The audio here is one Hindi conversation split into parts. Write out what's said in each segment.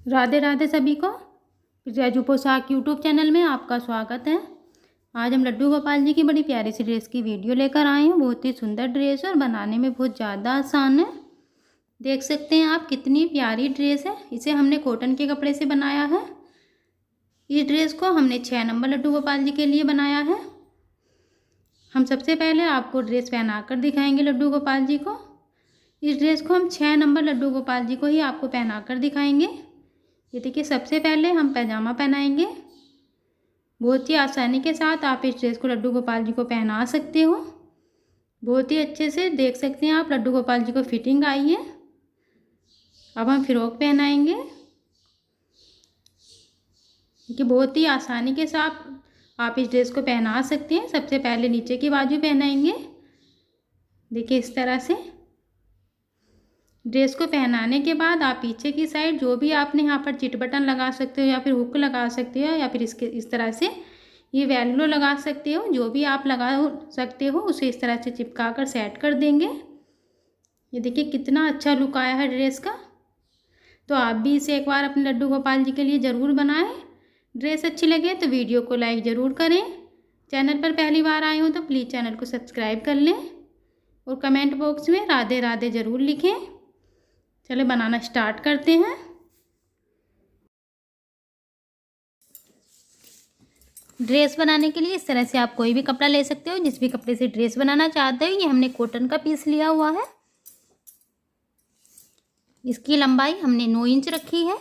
राधे राधे सभी को। राजू पोशाक यूट्यूब चैनल में आपका स्वागत है। आज हम लड्डू गोपाल जी की बड़ी प्यारी सी ड्रेस की वीडियो लेकर आए हैं। बहुत ही सुंदर ड्रेस है और बनाने में बहुत ज़्यादा आसान है। देख सकते हैं आप कितनी प्यारी ड्रेस है। इसे हमने कॉटन के कपड़े से बनाया है। इस ड्रेस को हमने 6 नंबर लड्डू गोपाल जी के लिए बनाया है। हम सबसे पहले आपको ड्रेस पहना कर दिखाएंगे लड्डू गोपाल जी को। इस ड्रेस को हम 6 नंबर लड्डू गोपाल जी को ही आपको पहना कर दिखाएंगे। ये देखिए, सबसे पहले हम पैजामा पहनाएंगे। बहुत ही आसानी के साथ आप इस ड्रेस को लड्डू गोपाल जी को पहना सकते हो। बहुत ही अच्छे से देख सकते हैं आप लड्डू गोपाल जी को फिटिंग आई है। अब हम फ्रॉक पहनाएंगे। देखिए, बहुत ही आसानी के साथ आप इस ड्रेस को पहना सकते हैं। सबसे पहले नीचे की बाजू पहनाएंगे। देखिए, इस तरह से ड्रेस को पहनाने के बाद आप पीछे की साइड जो भी आपने यहाँ पर चिट बटन लगा सकते हो या फिर हुक लगा सकते हो या फिर इसके इस तरह से ये वेल्यू लगा सकते हो। जो भी आप लगा सकते हो उसे इस तरह से चिपका कर सेट कर देंगे। ये देखिए कितना अच्छा लुक आया है ड्रेस का। तो आप भी इसे एक बार अपने लड्डू गोपाल जी के लिए ज़रूर बनाएं। ड्रेस अच्छी लगे तो वीडियो को लाइक ज़रूर करें। चैनल पर पहली बार आए हो तो प्लीज़ चैनल को सब्सक्राइब कर लें और कमेंट बॉक्स में राधे राधे ज़रूर लिखें। चलो बनाना स्टार्ट करते हैं। ड्रेस बनाने के लिए इस तरह से आप कोई भी कपड़ा ले सकते हो। जिस भी कपड़े से ड्रेस बनाना चाहते हो। ये हमने कॉटन का पीस लिया हुआ है। इसकी लंबाई हमने 9 इंच रखी है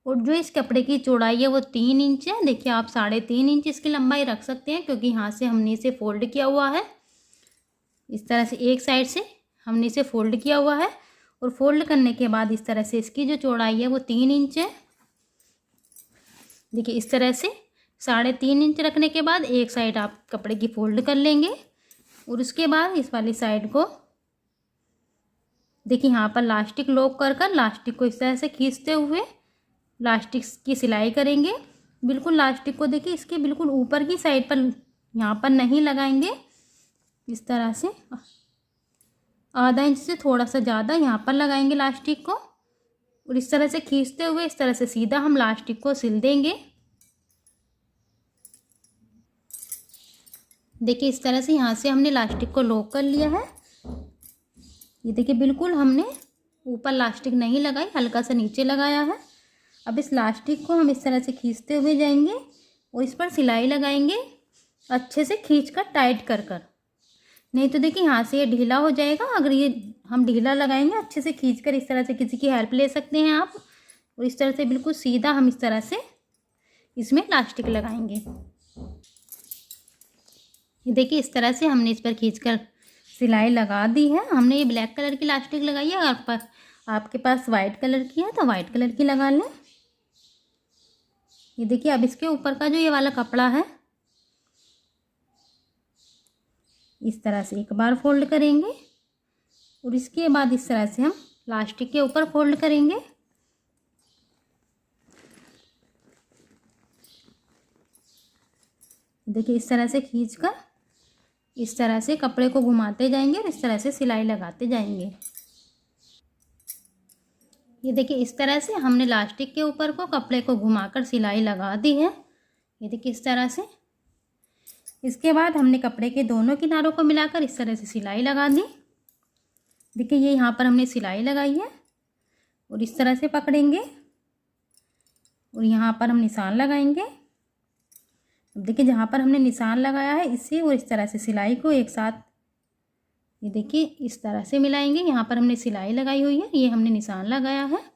और जो इस कपड़े की चौड़ाई है वो 3 इंच है। देखिए, आप 3.5 इंच इसकी लंबाई रख सकते हैं क्योंकि यहाँ से हमने इसे फोल्ड किया हुआ है। इस तरह से एक साइड से हमने इसे फोल्ड किया हुआ है और फोल्ड करने के बाद इस तरह से इसकी जो चौड़ाई है वो 3 इंच है। देखिए, इस तरह से 3.5 इंच रखने के बाद एक साइड आप कपड़े की फोल्ड कर लेंगे और उसके बाद इस वाली साइड को देखिए यहाँ पर लास्टिक लॉक कर लास्टिक को इस तरह से खींचते हुए लास्टिक की सिलाई करेंगे। बिल्कुल लास्टिक को देखिए इसके बिल्कुल ऊपर की साइड पर यहाँ पर नहीं लगाएंगे। इस तरह से आधा इंच से थोड़ा सा ज़्यादा यहाँ पर लगाएंगे लास्टिक को और इस तरह से खींचते हुए इस तरह से सीधा हम लास्टिक को सिल देंगे। देखिए, इस तरह से यहाँ से हमने लास्टिक को लॉक कर लिया है। ये देखिए, बिल्कुल हमने ऊपर लास्टिक नहीं लगाई, हल्का सा नीचे लगाया है। अब इस लास्टिक को हम इस तरह से खींचते हुए जाएंगे और इस पर सिलाई लगाएंगे अच्छे से खींच कर टाइट कर नहीं तो देखिए यहाँ से ये ढीला हो जाएगा। अगर ये हम ढीला लगाएंगे अच्छे से खींच कर इस तरह से किसी की हेल्प ले सकते हैं आप। और इस तरह से बिल्कुल सीधा हम इस तरह से इसमें लास्टिक लगाएंगे। ये देखिए, इस तरह से हमने इस पर खींचकर सिलाई लगा दी है। हमने ये ब्लैक कलर की लास्टिक लगाई है। अगर आपके पास वाइट कलर की है तो वाइट कलर की लगा लें। ये देखिए, अब इसके ऊपर का जो ये वाला कपड़ा है इस तरह से एक बार फोल्ड करेंगे और इसके बाद इस तरह से हम लास्टिक के ऊपर फोल्ड करेंगे। देखिए, इस तरह से खींचकर इस तरह से कपड़े को घुमाते जाएंगे और इस तरह से सिलाई लगाते जाएंगे। ये देखिए, इस तरह से हमने लास्टिक के ऊपर को कपड़े को घुमाकर सिलाई लगा दी है। ये देखिए, इस तरह से। इसके बाद हमने कपड़े के दोनों किनारों को मिलाकर इस तरह से सिलाई लगा दी। देखिए, ये यहाँ पर हमने सिलाई लगाई है और इस तरह से पकड़ेंगे और यहाँ पर हम निशान लगाएंगे। अब देखिए, जहाँ पर हमने निशान लगाया है इसे और इस तरह से सिलाई को एक साथ ये देखिए इस तरह से मिलाएंगे। यहाँ पर हमने सिलाई लगाई हुई है, ये हमने निशान लगाया है।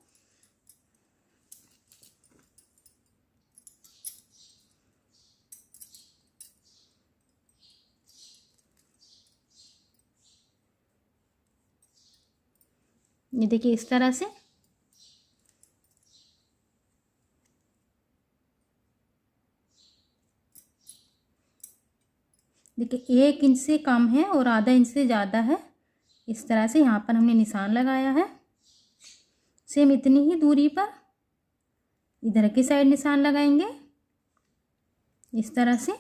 ये देखिए, इस तरह से। देखिए, 1 इंच से कम है और आधा इंच से ज़्यादा है। इस तरह से यहाँ पर हमने निशान लगाया है। सेम इतनी ही दूरी पर इधर की साइड निशान लगाएंगे इस तरह से।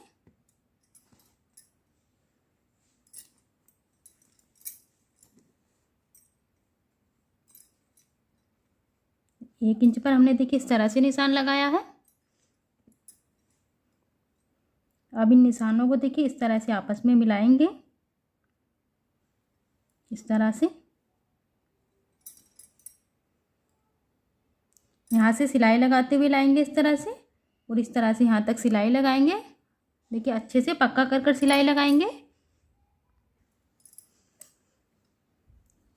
1 इंच पर हमने देखिए इस तरह से निशान लगाया है। अब इन निशानों को देखिए इस तरह से आपस में मिलाएंगे, इस तरह से। यहाँ से सिलाई लगाते हुए लाएंगे इस तरह से, और इस तरह से यहाँ तक सिलाई लगाएंगे। देखिए अच्छे से पक्का कर कर सिलाई लगाएंगे।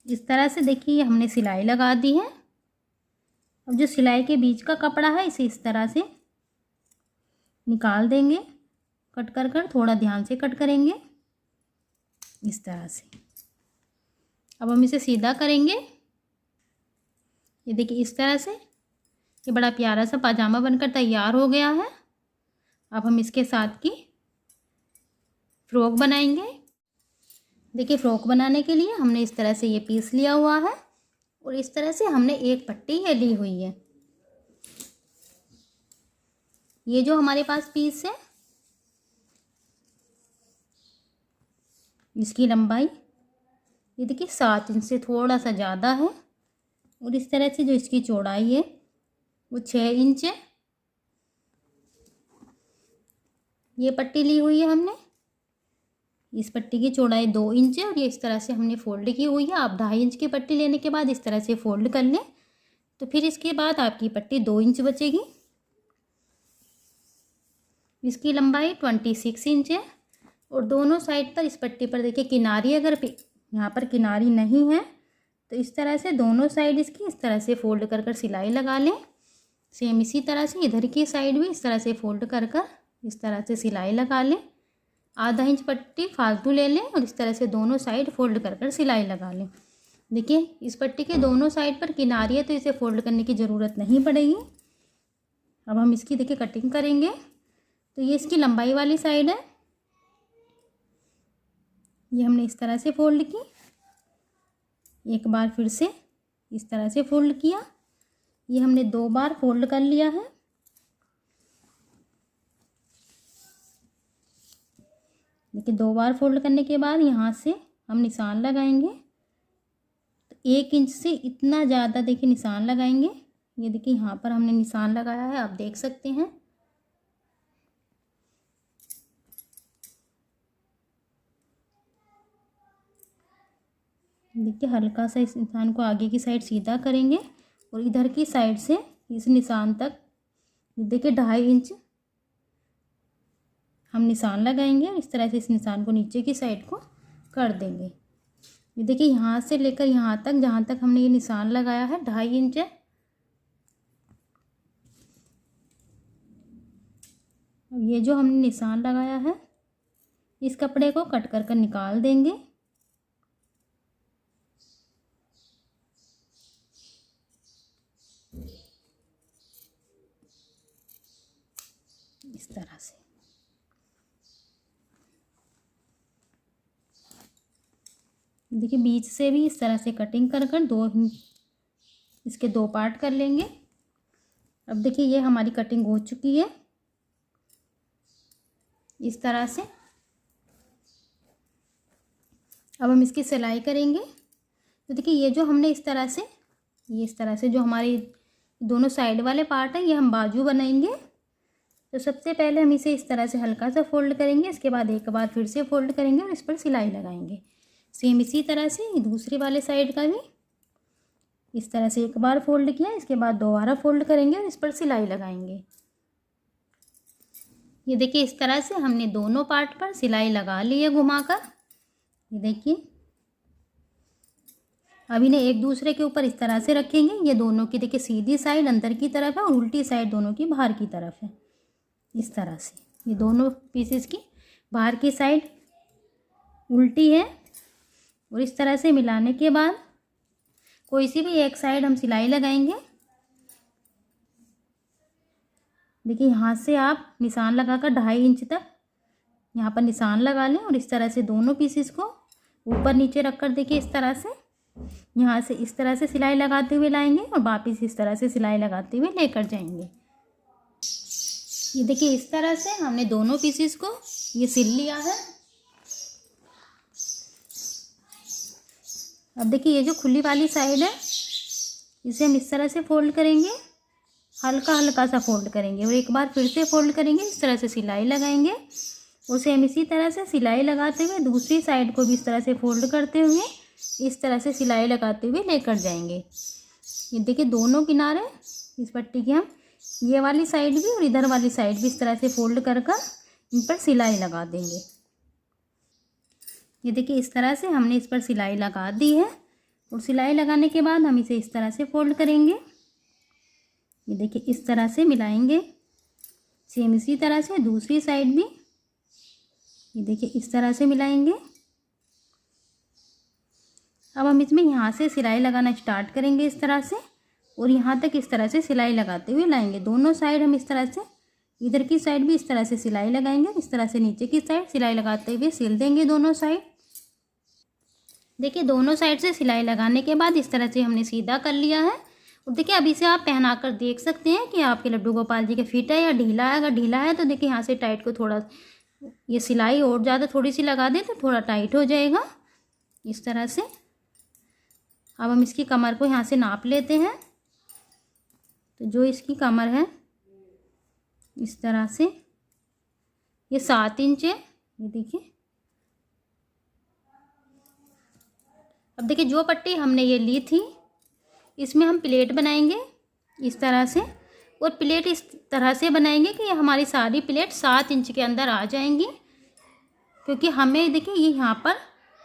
इस तरह से देखिए हमने सिलाई लगा दी है। अब जो सिलाई के बीच का कपड़ा है इसे इस तरह से निकाल देंगे, कट कर कर, थोड़ा ध्यान से कट करेंगे इस तरह से। अब हम इसे सीधा करेंगे। ये देखिए इस तरह से ये बड़ा प्यारा सा पाजामा बनकर तैयार हो गया है। अब हम इसके साथ की फ्रॉक बनाएंगे। देखिए फ्रॉक बनाने के लिए हमने इस तरह से ये पीस लिया हुआ है, और इस तरह से हमने एक पट्टी ये ली हुई है। ये जो हमारे पास पीस है, इसकी लंबाई ये देखिए 7 इंच से थोड़ा सा ज़्यादा है, और इस तरह से जो इसकी चौड़ाई है वो 6 इंच है। ये पट्टी ली हुई है हमने, इस पट्टी की चौड़ाई 2 इंच है, और ये इस तरह से हमने फोल्ड की हुई है। आप 2.5 इंच की पट्टी लेने के बाद इस तरह से फोल्ड कर लें, तो फिर इसके बाद आपकी पट्टी 2 इंच बचेगी। इसकी लंबाई 26 इंच है, और दोनों साइड पर इस पट्टी पर देखिए किनारी, अगर यहाँ पर किनारी नहीं है तो इस तरह से दोनों साइड इसकी इस तरह से फोल्ड कर कर सिलाई लगा लें। सेम इसी तरह से इधर की साइड भी इस तरह से फोल्ड कर कर इस तरह से सिलाई लगा लें। आधा इंच पट्टी फालतू ले लें, और इस तरह से दोनों साइड फोल्ड कर कर सिलाई लगा लें। देखिए इस पट्टी के दोनों साइड पर किनारी है, तो इसे फोल्ड करने की ज़रूरत नहीं पड़ेगी। अब हम इसकी देखिए कटिंग करेंगे। तो ये इसकी लंबाई वाली साइड है, ये हमने इस तरह से फोल्ड की, एक बार फिर से इस तरह से फोल्ड किया। ये हमने 2 बार फोल्ड कर लिया है। देखिए 2 बार फोल्ड करने के बाद यहाँ से हम निशान लगाएंगे। तो 1 इंच से इतना ज़्यादा देखिए निशान लगाएंगे। ये देखिए यहाँ पर हमने निशान लगाया है, आप देख सकते हैं। देखिए हल्का सा इस निशान को आगे की साइड सीधा करेंगे, और इधर की साइड से इस निशान तक देखिए 2.5 इंच हम निशान लगाएंगे, और इस तरह से इस निशान को नीचे की साइड को कर देंगे। ये देखिए यहाँ से लेकर यहाँ तक, जहाँ तक हमने ये निशान लगाया है 2.5 इंच है। अब ये जो हमने निशान लगाया है इस कपड़े को कट कर कर निकाल देंगे। इस तरह से देखिए बीच से भी इस तरह से कटिंग कर कर इसके 2 पार्ट कर लेंगे। अब देखिए ये हमारी कटिंग हो चुकी है इस तरह से। अब हम इसकी सिलाई करेंगे। तो देखिए ये जो हमने इस तरह से जो हमारे दोनों साइड वाले पार्ट हैं, ये हम बाजू बनाएंगे। तो सबसे पहले हम इसे इस तरह से हल्का सा फोल्ड करेंगे, इसके बाद एक बार फिर से फोल्ड करेंगे, और इस पर सिलाई लगाएंगे। सेम इसी तरह से दूसरे वाले साइड का भी इस तरह से एक बार फोल्ड किया, इसके बाद दोबारा फोल्ड करेंगे, और इस पर सिलाई लगाएंगे। ये देखिए इस तरह से हमने दोनों पार्ट पर सिलाई लगा ली है घुमाकर। ये देखिए अब इन्हें एक दूसरे के ऊपर इस तरह से रखेंगे। ये दोनों की देखिए सीधी साइड अंदर की तरफ है, और उल्टी साइड दोनों की बाहर की तरफ है। इस तरह से ये दोनों पीसेस की बाहर की साइड उल्टी है, और इस तरह से मिलाने के बाद कोई सी भी एक साइड हम सिलाई लगाएंगे। देखिए यहाँ से आप निशान लगाकर 2.5 इंच तक यहाँ पर निशान लगा लें, और इस तरह से दोनों पीसेस को ऊपर नीचे रखकर देखिए इस तरह से यहाँ से इस तरह से सिलाई लगाते हुए लाएंगे, और वापस इस तरह से सिलाई लगाते हुए लेकर जाएंगे। ये देखिए इस तरह से हमने दोनों पीसेस को ये सिल लिया है। अब देखिए ये जो खुली वाली साइड है इसे हम इस तरह से फोल्ड करेंगे, हल्का हल्का सा फोल्ड करेंगे और एक बार फिर से फोल्ड करेंगे। इस तरह से सिलाई लगाएंगे। उसे हम इसी तरह से सिलाई लगाते हुए दूसरी साइड को भी इस तरह से फोल्ड करते हुए इस तरह से सिलाई लगाते हुए लेकर जाएंगे। ये देखिए दोनों किनारे इस पट्टी की हम ये वाली साइड भी और इधर वाली साइड भी इस तरह से फोल्ड कर इन पर सिलाई लगा देंगे। ये देखिए इस तरह से हमने इस पर सिलाई लगा दी है और सिलाई लगाने के बाद हम इसे इस तरह से फोल्ड करेंगे। ये देखिए इस तरह से मिलाएंगे। सेम इसी तरह से दूसरी साइड भी ये देखिए इस तरह से मिलाएंगे। अब हम इसमें यहाँ से सिलाई लगाना स्टार्ट करेंगे इस तरह से और यहाँ तक इस तरह से सिलाई लगाते हुए लाएंगे। दोनों साइड हम इस तरह से, इधर की साइड भी इस तरह से सिलाई लगाएंगे, इस तरह से नीचे की साइड सिलाई लगाते हुए सिल देंगे दोनों साइड। देखिए दोनों साइड से सिलाई लगाने के बाद इस तरह से हमने सीधा कर लिया है। और देखिए अब इसे आप पहना कर देख सकते हैं कि आपके लड्डू गोपाल जी का फिट है या ढीला है। अगर ढीला है तो देखिए यहाँ से टाइट को थोड़ा ये सिलाई और ज़्यादा थोड़ी सी लगा दें तो थोड़ा टाइट हो जाएगा इस तरह से। अब हम इसकी कमर को यहाँ से नाप लेते हैं। तो जो इसकी कमर है इस तरह से ये 7 इंच है। ये देखिए अब देखिए जो पट्टी हमने ये ली थी इसमें हम प्लेट बनाएंगे इस तरह से। और प्लेट इस तरह से बनाएंगे कि ये हमारी सारी प्लेट 7 इंच के अंदर आ जाएंगी, क्योंकि हमें देखिए ये यहाँ पर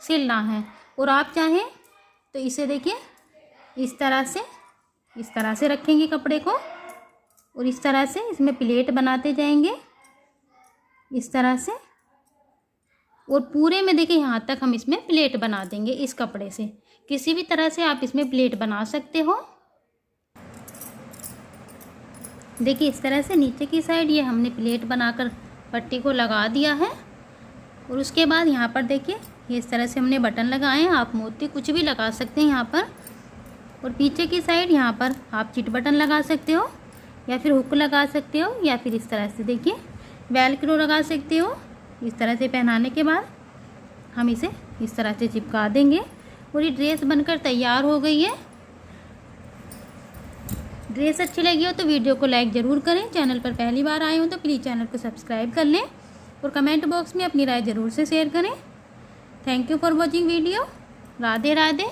सिलना है। और आप चाहें तो इसे देखिए इस तरह से रखेंगे कपड़े को और इस तरह से इसमें प्लेट बनाते जाएंगे इस तरह से। और पूरे में देखिए यहाँ तक हम इसमें प्लेट बना देंगे इस कपड़े से। किसी भी तरह से आप इसमें प्लेट बना सकते हो। देखिए इस तरह से नीचे की साइड ये हमने प्लेट बनाकर पट्टी को लगा दिया है। और उसके बाद यहाँ पर देखिए ये इस तरह से हमने बटन लगाए हैं। आप मोती कुछ भी लगा सकते हैं यहाँ पर। और पीछे की साइड यहाँ पर आप चिट बटन लगा सकते हो या फिर हुक लगा सकते हो या फिर इस तरह से देखिए वेलक्रो लगा सकते हो। इस तरह से पहनाने के बाद हम इसे इस तरह से चिपका देंगे और ये ड्रेस बनकर तैयार हो गई है। ड्रेस अच्छी लगी हो तो वीडियो को लाइक ज़रूर करें। चैनल पर पहली बार आए हो तो प्लीज़ चैनल को सब्सक्राइब कर लें और कमेंट बॉक्स में अपनी राय ज़रूर से शेयर करें। Thank you for watching video. Radhe Radhe.